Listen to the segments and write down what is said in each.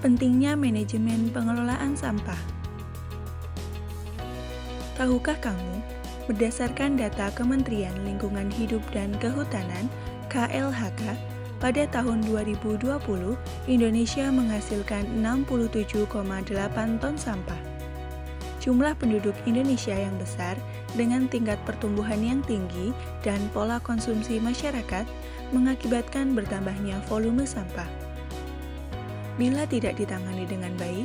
Pentingnya manajemen pengelolaan sampah. Tahukah kamu, berdasarkan data Kementerian Lingkungan Hidup dan Kehutanan (KLHK), pada tahun 2020, Indonesia menghasilkan 67,8 ton sampah. Jumlah penduduk Indonesia yang besar dengan tingkat pertumbuhan yang tinggi dan pola konsumsi masyarakat mengakibatkan bertambahnya volume sampah. Bila tidak ditangani dengan baik,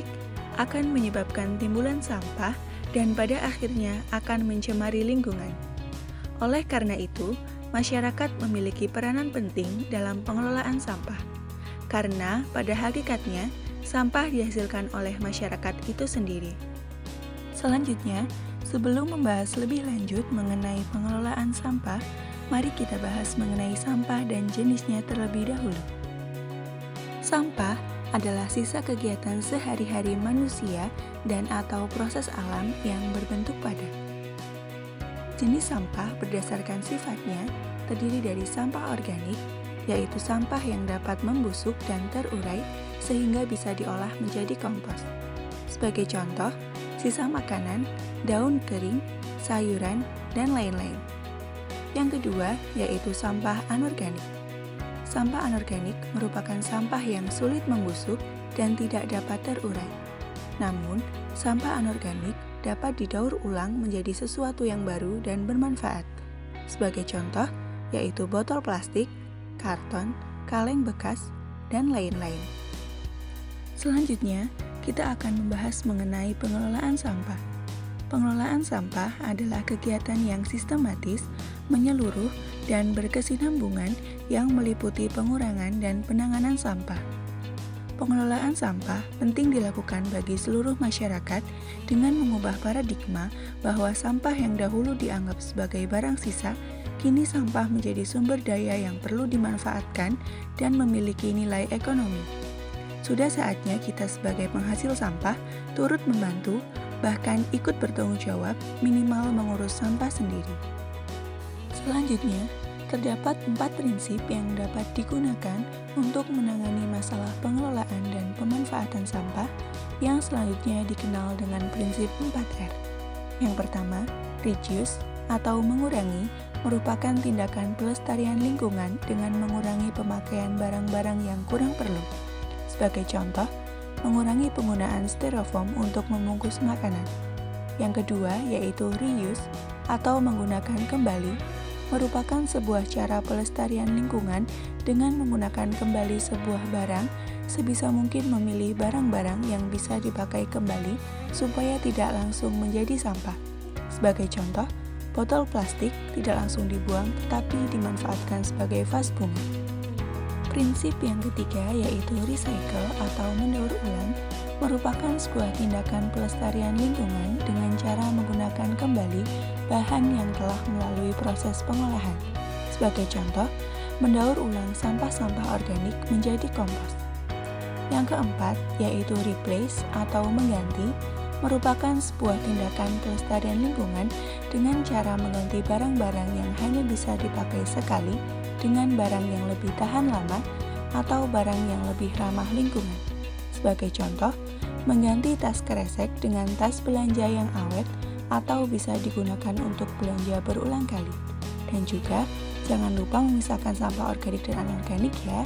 akan menyebabkan timbulan sampah dan pada akhirnya akan mencemari lingkungan. Oleh karena itu, masyarakat memiliki peranan penting dalam pengelolaan sampah. Karena pada hakikatnya, sampah dihasilkan oleh masyarakat itu sendiri. Selanjutnya, sebelum membahas lebih lanjut mengenai pengelolaan sampah, mari kita bahas mengenai sampah dan jenisnya terlebih dahulu. Sampah adalah sisa kegiatan sehari-hari manusia dan atau proses alam yang berbentuk padat. Jenis sampah berdasarkan sifatnya terdiri dari sampah organik, yaitu sampah yang dapat membusuk dan terurai sehingga bisa diolah menjadi kompos. Sebagai contoh, sisa makanan, daun kering, sayuran, dan lain-lain. Yang kedua, yaitu sampah anorganik. Sampah anorganik merupakan sampah yang sulit membusuk dan tidak dapat terurai. Namun, sampah anorganik dapat didaur ulang menjadi sesuatu yang baru dan bermanfaat. Sebagai contoh, yaitu botol plastik, karton, kaleng bekas, dan lain-lain. Selanjutnya, kita akan membahas mengenai pengelolaan sampah. Pengelolaan sampah adalah kegiatan yang sistematis, menyeluruh, dan berkesinambungan yang meliputi pengurangan dan penanganan sampah. Pengelolaan sampah penting dilakukan bagi seluruh masyarakat dengan mengubah paradigma bahwa sampah yang dahulu dianggap sebagai barang sisa, kini sampah menjadi sumber daya yang perlu dimanfaatkan dan memiliki nilai ekonomi. Sudah saatnya kita sebagai penghasil sampah turut membantu, bahkan ikut bertanggung jawab minimal mengurus sampah sendiri. Selanjutnya, terdapat 4 prinsip yang dapat digunakan untuk menangani masalah pengelolaan dan pemanfaatan sampah yang selanjutnya dikenal dengan prinsip 4R. Yang pertama, reduce atau mengurangi merupakan tindakan pelestarian lingkungan dengan mengurangi pemakaian barang-barang yang kurang perlu. Sebagai contoh, mengurangi penggunaan styrofoam untuk membungkus makanan. Yang kedua, yaitu reuse atau menggunakan kembali, merupakan sebuah cara pelestarian lingkungan dengan menggunakan kembali sebuah barang, sebisa mungkin memilih barang-barang yang bisa dipakai kembali supaya tidak langsung menjadi sampah. Sebagai contoh, botol plastik tidak langsung dibuang tetapi dimanfaatkan sebagai vas bunga. Prinsip yang ketiga yaitu recycle atau mendaur ulang merupakan sebuah tindakan pelestarian lingkungan dengan cara menggunakan kembali bahan yang telah melalui proses pengolahan. Sebagai contoh, mendaur ulang sampah-sampah organik menjadi kompos. Yang keempat yaitu replace atau mengganti merupakan sebuah tindakan pelestarian lingkungan dengan cara mengganti barang-barang yang hanya bisa dipakai sekali dengan barang yang lebih tahan lama atau barang yang lebih ramah lingkungan. Sebagai contoh, mengganti tas kresek dengan tas belanja yang awet atau bisa digunakan untuk belanja berulang kali. Dan juga, jangan lupa memisahkan sampah organik dan anorganik ya.